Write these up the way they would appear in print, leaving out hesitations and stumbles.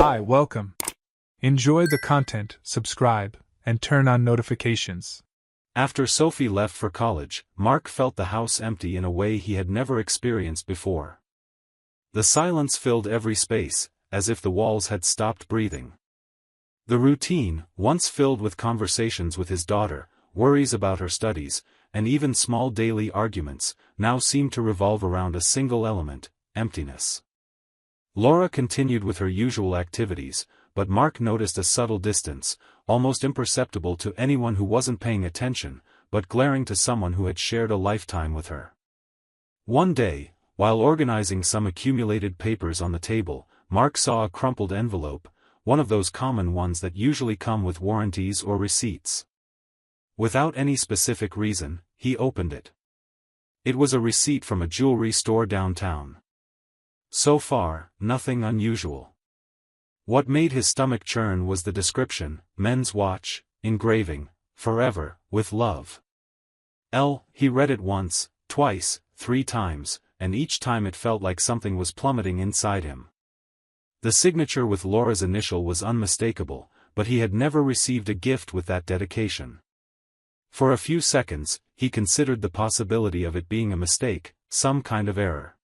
Hi, welcome. Enjoy the content, subscribe, and turn on notifications. After Sophie left for college, Mark felt the house empty in a way he had never experienced before. The silence filled every space, as if the walls had stopped breathing. The routine, once filled with conversations with his daughter, worries about her studies, and even small daily arguments, now seemed to revolve around a single element: emptiness. Laura continued with her usual activities, but Mark noticed a subtle distance, almost imperceptible to anyone who wasn't paying attention, but glaring to someone who had shared a lifetime with her. One day, while organizing some accumulated papers on the table, Mark saw a crumpled envelope, one of those common ones that usually come with warranties or receipts. Without any specific reason, he opened it. It was a receipt from a jewelry store downtown. So far, nothing unusual. What made his stomach churn was the description: men's watch, engraving, forever, with love. He read it once, twice, 3 times, and each time it felt like something was plummeting inside him. The signature with Laura's initial was unmistakable, but he had never received a gift with that dedication. For a few seconds, he considered the possibility of it being a mistake, some kind of error.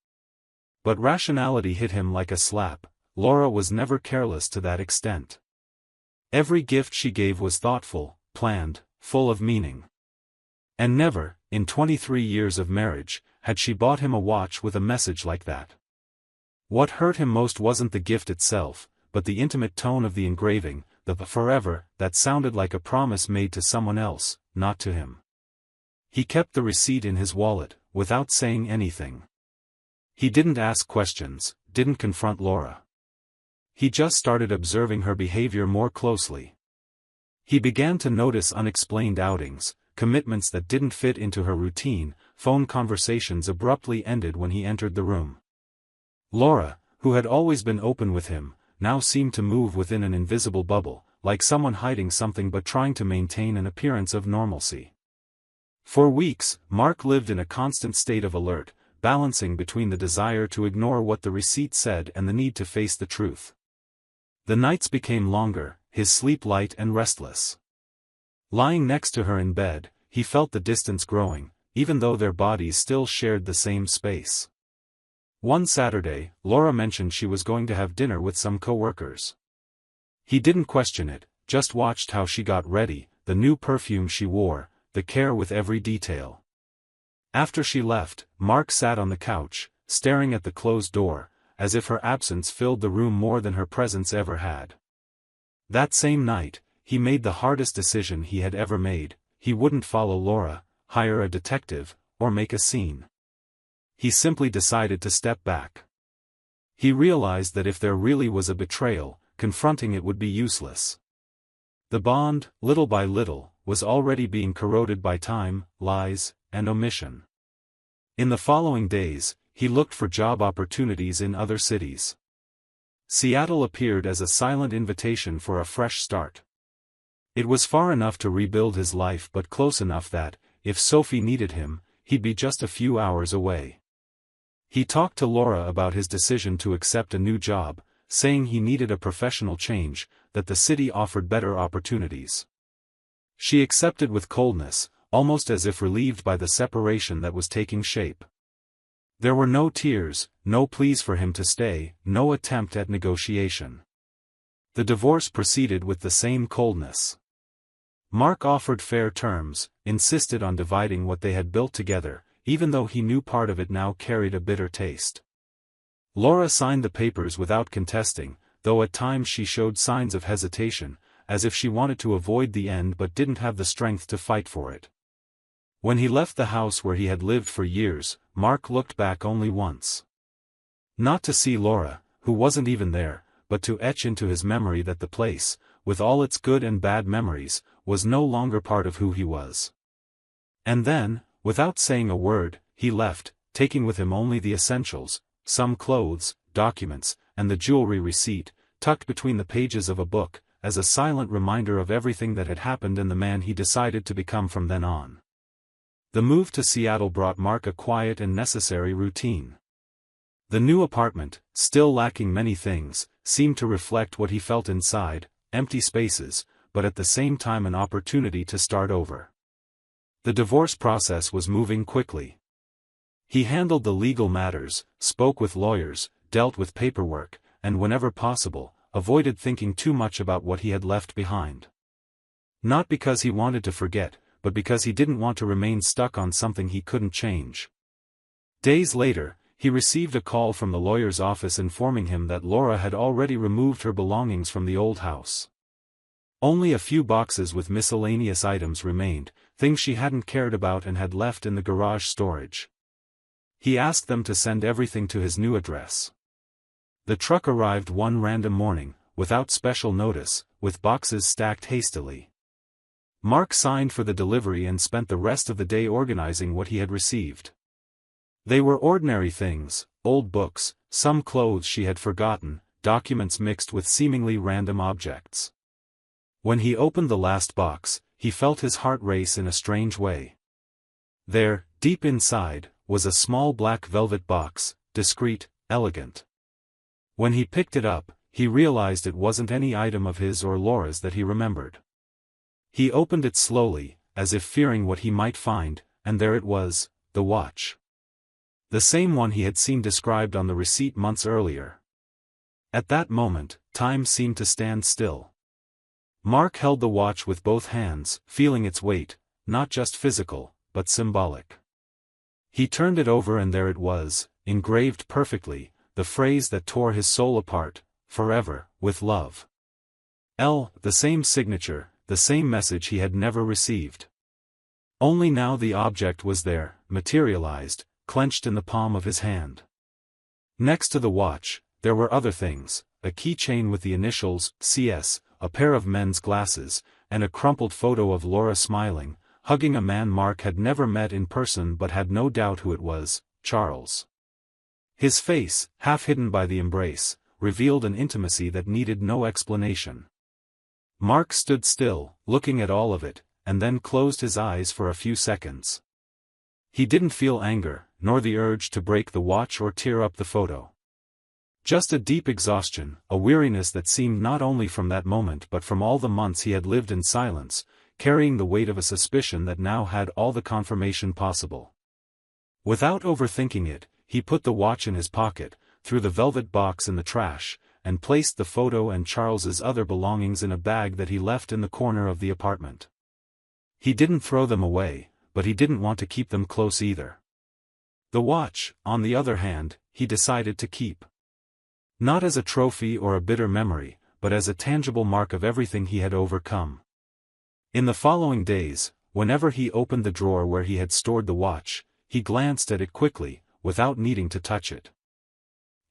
But rationality hit him like a slap. Laura was never careless to that extent. Every gift she gave was thoughtful, planned, full of meaning. And never, in 23 years of marriage, had she bought him a watch with a message like that. What hurt him most wasn't the gift itself, but the intimate tone of the engraving, the forever, that sounded like a promise made to someone else, not to him. He kept the receipt in his wallet, without saying anything. He didn't ask questions, didn't confront Laura. He just started observing her behavior more closely. He began to notice unexplained outings, commitments that didn't fit into her routine, phone conversations abruptly ended when he entered the room. Laura, who had always been open with him, now seemed to move within an invisible bubble, like someone hiding something but trying to maintain an appearance of normalcy. For weeks, Mark lived in a constant state of alert, balancing between the desire to ignore what the receipt said and the need to face the truth. The nights became longer, his sleep light and restless. Lying next to her in bed, he felt the distance growing, even though their bodies still shared the same space. One Saturday, Laura mentioned she was going to have dinner with some co-workers. He didn't question it, just watched how she got ready, the new perfume she wore, the care with every detail. After she left, Mark sat on the couch, staring at the closed door, as if her absence filled the room more than her presence ever had. That same night, he made the hardest decision he had ever made. He wouldn't follow Laura, hire a detective, or make a scene. He simply decided to step back. He realized that if there really was a betrayal, confronting it would be useless. The bond, little by little, was already being corroded by time, lies, and omission. In the following days, he looked for job opportunities in other cities. Seattle appeared as a silent invitation for a fresh start. It was far enough to rebuild his life, but close enough that, if Sophie needed him, he'd be just a few hours away. He talked to Laura about his decision to accept a new job, saying he needed a professional change, that the city offered better opportunities. She accepted with coldness, almost as if relieved by the separation that was taking shape. There were no tears, no pleas for him to stay, no attempt at negotiation. The divorce proceeded with the same coldness. Mark offered fair terms, insisted on dividing what they had built together, even though he knew part of it now carried a bitter taste. Laura signed the papers without contesting, though at times she showed signs of hesitation, as if she wanted to avoid the end but didn't have the strength to fight for it. When he left the house where he had lived for years, Mark looked back only once. Not to see Laura, who wasn't even there, but to etch into his memory that the place, with all its good and bad memories, was no longer part of who he was. And then, without saying a word, he left, taking with him only the essentials, some clothes, documents, and the jewelry receipt, tucked between the pages of a book, as a silent reminder of everything that had happened and the man he decided to become from then on. The move to Seattle brought Mark a quiet and necessary routine. The new apartment, still lacking many things, seemed to reflect what he felt inside, empty spaces, but at the same time an opportunity to start over. The divorce process was moving quickly. He handled the legal matters, spoke with lawyers, dealt with paperwork, and whenever possible, avoided thinking too much about what he had left behind. Not because he wanted to forget, but because he didn't want to remain stuck on something he couldn't change. Days later, he received a call from the lawyer's office informing him that Laura had already removed her belongings from the old house. Only a few boxes with miscellaneous items remained, things she hadn't cared about and had left in the garage storage. He asked them to send everything to his new address. The truck arrived one random morning, without special notice, with boxes stacked hastily. Mark signed for the delivery and spent the rest of the day organizing what he had received. They were ordinary things, old books, some clothes she had forgotten, documents mixed with seemingly random objects. When he opened the last box, he felt his heart race in a strange way. There, deep inside, was a small black velvet box, discreet, elegant. When he picked it up, he realized it wasn't any item of his or Laura's that he remembered. He opened it slowly, as if fearing what he might find, and there it was, the watch. The same one he had seen described on the receipt months earlier. At that moment, time seemed to stand still. Mark held the watch with both hands, feeling its weight, not just physical, but symbolic. He turned it over and there it was, engraved perfectly, the phrase that tore his soul apart, "Forever, with love." The same signature, the same message he had never received. Only now the object was there, materialized, clenched in the palm of his hand. Next to the watch, there were other things, a keychain with the initials, CS, a pair of men's glasses, and a crumpled photo of Laura smiling, hugging a man Mark had never met in person but had no doubt who it was, Charles. His face, half hidden by the embrace, revealed an intimacy that needed no explanation. Mark stood still, looking at all of it, and then closed his eyes for a few seconds. He didn't feel anger, nor the urge to break the watch or tear up the photo. Just a deep exhaustion, a weariness that seemed not only from that moment but from all the months he had lived in silence, carrying the weight of a suspicion that now had all the confirmation possible. Without overthinking it, he put the watch in his pocket, threw the velvet box in the trash, and placed the photo and Charles's other belongings in a bag that he left in the corner of the apartment. He didn't throw them away, but he didn't want to keep them close either. The watch, on the other hand, he decided to keep. Not as a trophy or a bitter memory, but as a tangible mark of everything he had overcome. In the following days, whenever he opened the drawer where he had stored the watch, he glanced at it quickly, without needing to touch it.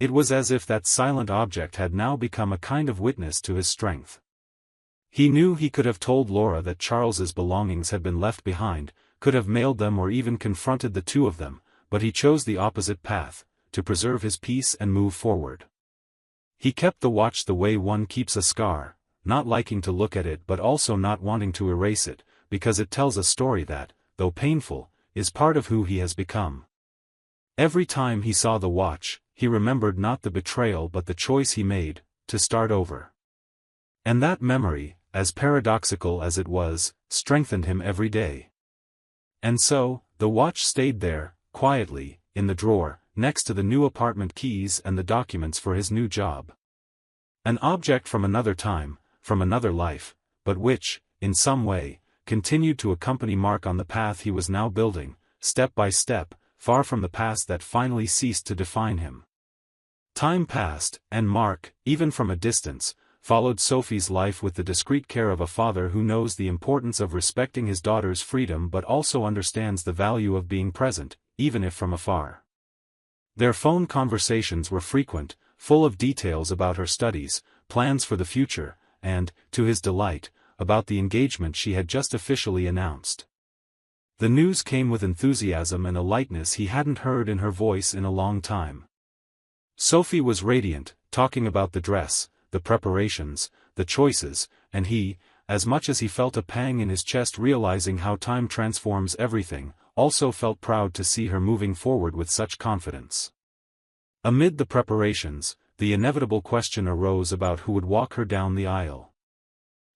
It was as if that silent object had now become a kind of witness to his strength. He knew he could have told Laura that Charles's belongings had been left behind, could have mailed them or even confronted the two of them, but he chose the opposite path, to preserve his peace and move forward. He kept the watch the way one keeps a scar, not liking to look at it but also not wanting to erase it, because it tells a story that, though painful, is part of who he has become. Every time he saw the watch, he remembered not the betrayal but the choice he made, to start over. And that memory, as paradoxical as it was, strengthened him every day. And so, the watch stayed there, quietly, in the drawer, next to the new apartment keys and the documents for his new job. An object from another time, from another life, but which, in some way, continued to accompany Mark on the path he was now building, step by step, far from the past that finally ceased to define him. Time passed, and Mark, even from a distance, followed Sophie's life with the discreet care of a father who knows the importance of respecting his daughter's freedom but also understands the value of being present, even if from afar. Their phone conversations were frequent, full of details about her studies, plans for the future, and, to his delight, about the engagement she had just officially announced. The news came with enthusiasm and a lightness he hadn't heard in her voice in a long time. Sophie was radiant, talking about the dress, the preparations, the choices, and he, as much as he felt a pang in his chest realizing how time transforms everything, also felt proud to see her moving forward with such confidence. Amid the preparations, the inevitable question arose about who would walk her down the aisle.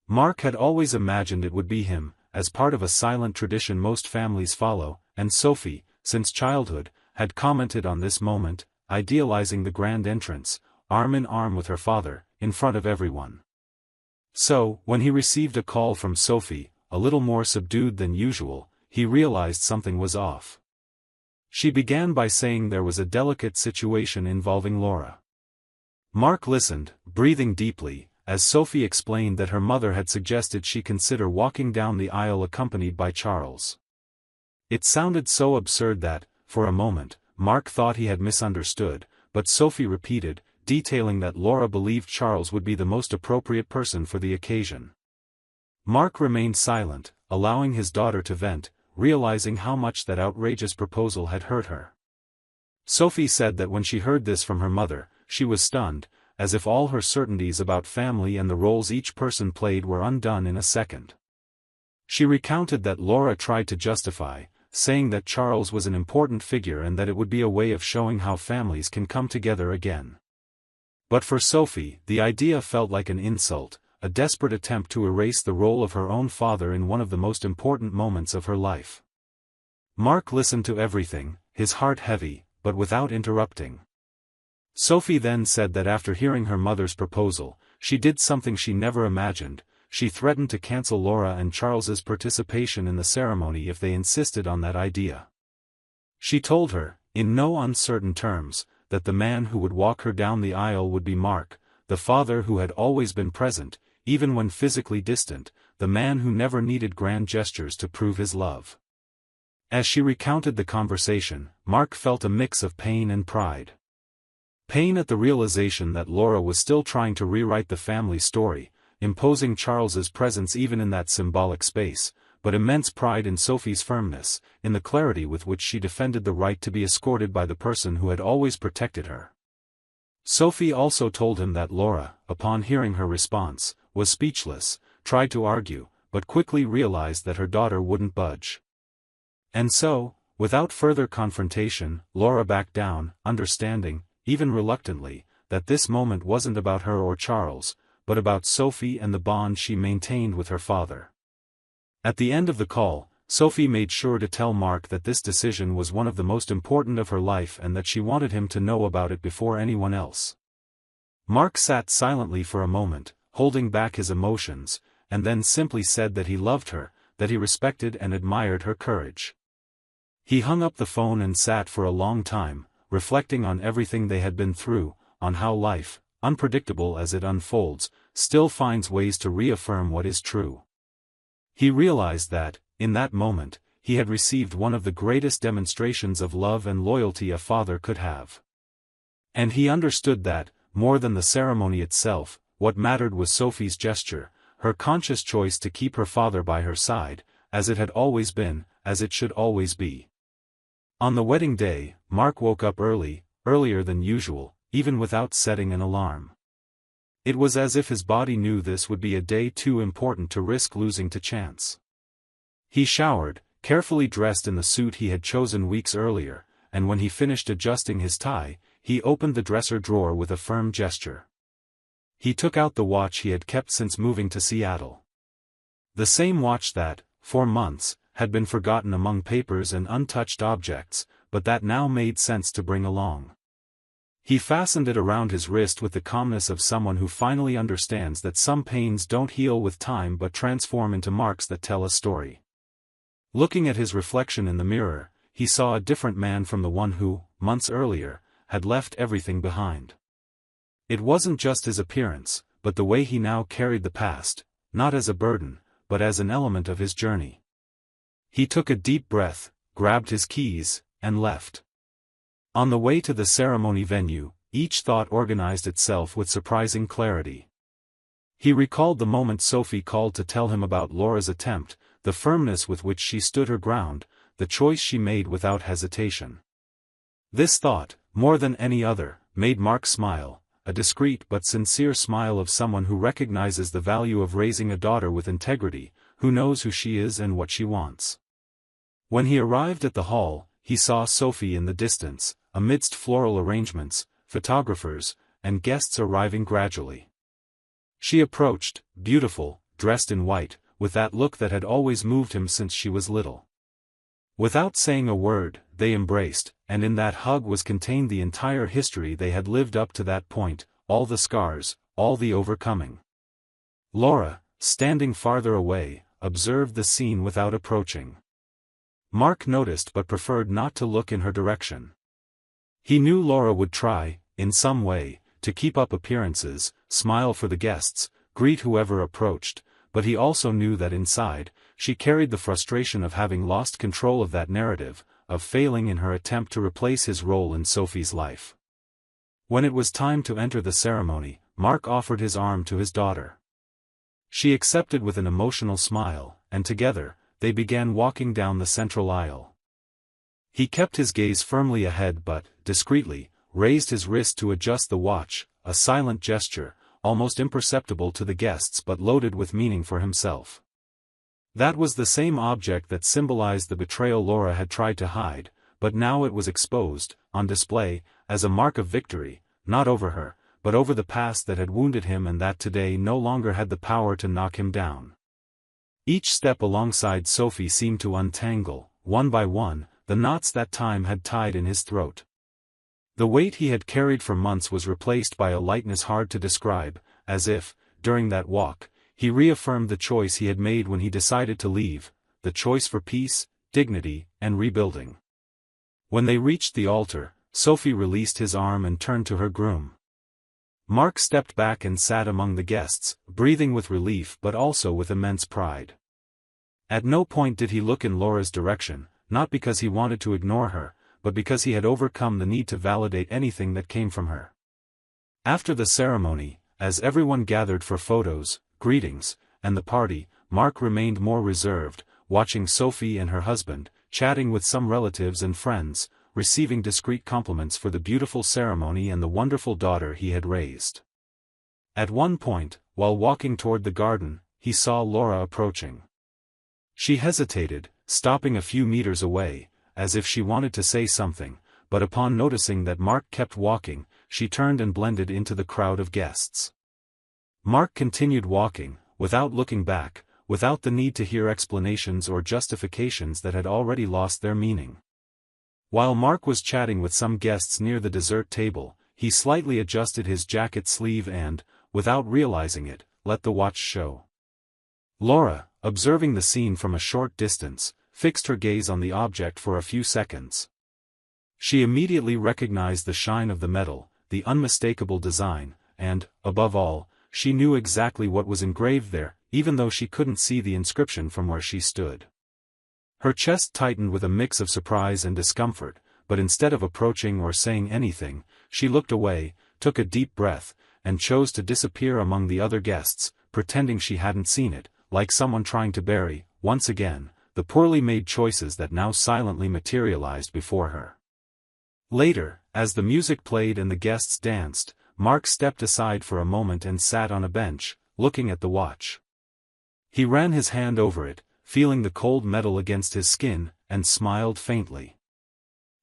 Mark had always imagined it would be him, as part of a silent tradition most families follow, and Sophie, since childhood, had commented on this moment, idealizing the grand entrance, arm in arm with her father, in front of everyone. So, when he received a call from Sophie, a little more subdued than usual, he realized something was off. She began by saying there was a delicate situation involving Laura. Mark listened, breathing deeply, as Sophie explained that her mother had suggested she consider walking down the aisle accompanied by Charles. It sounded so absurd that, for a moment, Mark thought he had misunderstood, but Sophie repeated, detailing that Laura believed Charles would be the most appropriate person for the occasion. Mark remained silent, allowing his daughter to vent, realizing how much that outrageous proposal had hurt her. Sophie said that when she heard this from her mother, she was stunned, as if all her certainties about family and the roles each person played were undone in a second. She recounted that Laura tried to justify, saying that Charles was an important figure and that it would be a way of showing how families can come together again. But for Sophie, the idea felt like an insult, a desperate attempt to erase the role of her own father in one of the most important moments of her life. Mark listened to everything, his heart heavy, but without interrupting. Sophie then said that after hearing her mother's proposal, she did something she never imagined. She threatened to cancel Laura and Charles's participation in the ceremony if they insisted on that idea. She told her, in no uncertain terms, that the man who would walk her down the aisle would be Mark, the father who had always been present, even when physically distant, the man who never needed grand gestures to prove his love. As she recounted the conversation, Mark felt a mix of pain and pride. Pain at the realization that Laura was still trying to rewrite the family story, imposing Charles's presence even in that symbolic space, but immense pride in Sophie's firmness, in the clarity with which she defended the right to be escorted by the person who had always protected her. Sophie also told him that Laura, upon hearing her response, was speechless, tried to argue, but quickly realized that her daughter wouldn't budge. And so, without further confrontation, Laura backed down, understanding, even reluctantly, that this moment wasn't about her or Charles, but about Sophie and the bond she maintained with her father. At the end of the call, Sophie made sure to tell Mark that this decision was one of the most important of her life and that she wanted him to know about it before anyone else. Mark sat silently for a moment, holding back his emotions, and then simply said that he loved her, that he respected and admired her courage. He hung up the phone and sat for a long time, reflecting on everything they had been through, on how life, unpredictable as it unfolds, still finds ways to reaffirm what is true. He realized that, in that moment, he had received one of the greatest demonstrations of love and loyalty a father could have. And he understood that, more than the ceremony itself, what mattered was Sophie's gesture, her conscious choice to keep her father by her side, as it had always been, as it should always be. On the wedding day, Mark woke up early, earlier than usual, even without setting an alarm. It was as if his body knew this would be a day too important to risk losing to chance. He showered, carefully dressed in the suit he had chosen weeks earlier, and when he finished adjusting his tie, he opened the dresser drawer with a firm gesture. He took out the watch he had kept since moving to Seattle. The same watch that, for months, had been forgotten among papers and untouched objects, but that now made sense to bring along. He fastened it around his wrist with the calmness of someone who finally understands that some pains don't heal with time but transform into marks that tell a story. Looking at his reflection in the mirror, he saw a different man from the one who, months earlier, had left everything behind. It wasn't just his appearance, but the way he now carried the past, not as a burden, but as an element of his journey. He took a deep breath, grabbed his keys, and left. On the way to the ceremony venue, each thought organized itself with surprising clarity. He recalled the moment Sophie called to tell him about Laura's attempt, the firmness with which she stood her ground, the choice she made without hesitation. This thought, more than any other, made Mark smile, a discreet but sincere smile of someone who recognizes the value of raising a daughter with integrity, who knows who she is and what she wants. When he arrived at the hall, he saw Sophie in the distance, amidst floral arrangements, photographers, and guests arriving gradually. She approached, beautiful, dressed in white, with that look that had always moved him since she was little. Without saying a word, they embraced, and in that hug was contained the entire history they had lived up to that point, all the scars, all the overcoming. Laura, standing farther away, observed the scene without approaching. Mark noticed but preferred not to look in her direction. He knew Laura would try, in some way, to keep up appearances, smile for the guests, greet whoever approached, but he also knew that inside, she carried the frustration of having lost control of that narrative, of failing in her attempt to replace his role in Sophie's life. When it was time to enter the ceremony, Mark offered his arm to his daughter. She accepted with an emotional smile, and together, they began walking down the central aisle. He kept his gaze firmly ahead but, discreetly, raised his wrist to adjust the watch, a silent gesture, almost imperceptible to the guests but loaded with meaning for himself. That was the same object that symbolized the betrayal Laura had tried to hide, but now it was exposed, on display, as a mark of victory, not over her, but over the past that had wounded him and that today no longer had the power to knock him down. Each step alongside Sophie seemed to untangle, one by one, the knots that time had tied in his throat. The weight he had carried for months was replaced by a lightness hard to describe, as if, during that walk, he reaffirmed the choice he had made when he decided to leave, the choice for peace, dignity, and rebuilding. When they reached the altar, Sophie released his arm and turned to her groom. Mark stepped back and sat among the guests, breathing with relief but also with immense pride. At no point did he look in Laura's direction, not because he wanted to ignore her, but because he had overcome the need to validate anything that came from her. After the ceremony, as everyone gathered for photos, greetings, and the party, Mark remained more reserved, watching Sophie and her husband, chatting with some relatives and friends, receiving discreet compliments for the beautiful ceremony and the wonderful daughter he had raised. At one point, while walking toward the garden, he saw Laura approaching. She hesitated, stopping a few meters away, as if she wanted to say something, but upon noticing that Mark kept walking, she turned and blended into the crowd of guests. Mark continued walking, without looking back, without the need to hear explanations or justifications that had already lost their meaning. While Mark was chatting with some guests near the dessert table, he slightly adjusted his jacket sleeve and, without realizing it, let the watch show. Laura, observing the scene from a short distance, fixed her gaze on the object for a few seconds. She immediately recognized the shine of the metal, the unmistakable design, and, above all, she knew exactly what was engraved there, even though she couldn't see the inscription from where she stood. Her chest tightened with a mix of surprise and discomfort, but instead of approaching or saying anything, she looked away, took a deep breath, and chose to disappear among the other guests, pretending she hadn't seen it, like someone trying to bury, once again, the poorly made choices that now silently materialized before her. Later, as the music played and the guests danced, Mark stepped aside for a moment and sat on a bench, looking at the watch. He ran his hand over it, feeling the cold metal against his skin, and smiled faintly.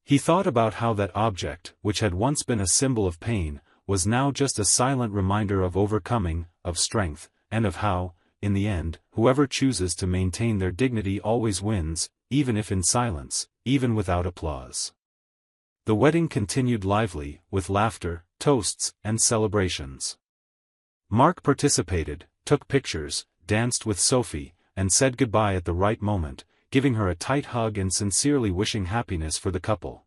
He thought about how that object, which had once been a symbol of pain, was now just a silent reminder of overcoming, of strength, and of how, in the end, whoever chooses to maintain their dignity always wins, even if in silence, even without applause. The wedding continued lively, with laughter, toasts, and celebrations. Mark participated, took pictures, danced with Sophie, and said goodbye at the right moment, giving her a tight hug and sincerely wishing happiness for the couple.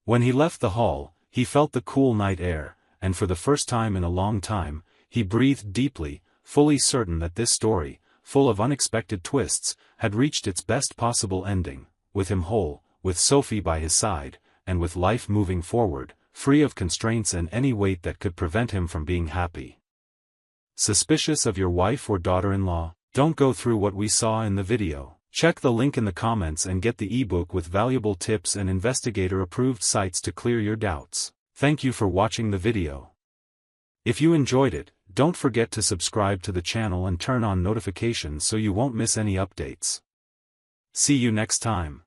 When he left the hall, he felt the cool night air, and for the first time in a long time, he breathed deeply, fully certain that this story, full of unexpected twists, had reached its best possible ending, with him whole, with Sophie by his side, and with life moving forward, free of constraints and any weight that could prevent him from being happy. Suspicious of your wife or daughter-in-law? Don't go through what we saw in the video. Check the link in the comments and get the ebook with valuable tips and investigator-approved sites to clear your doubts. Thank you for watching the video. If you enjoyed it, don't forget to subscribe to the channel and turn on notifications so you won't miss any updates. See you next time.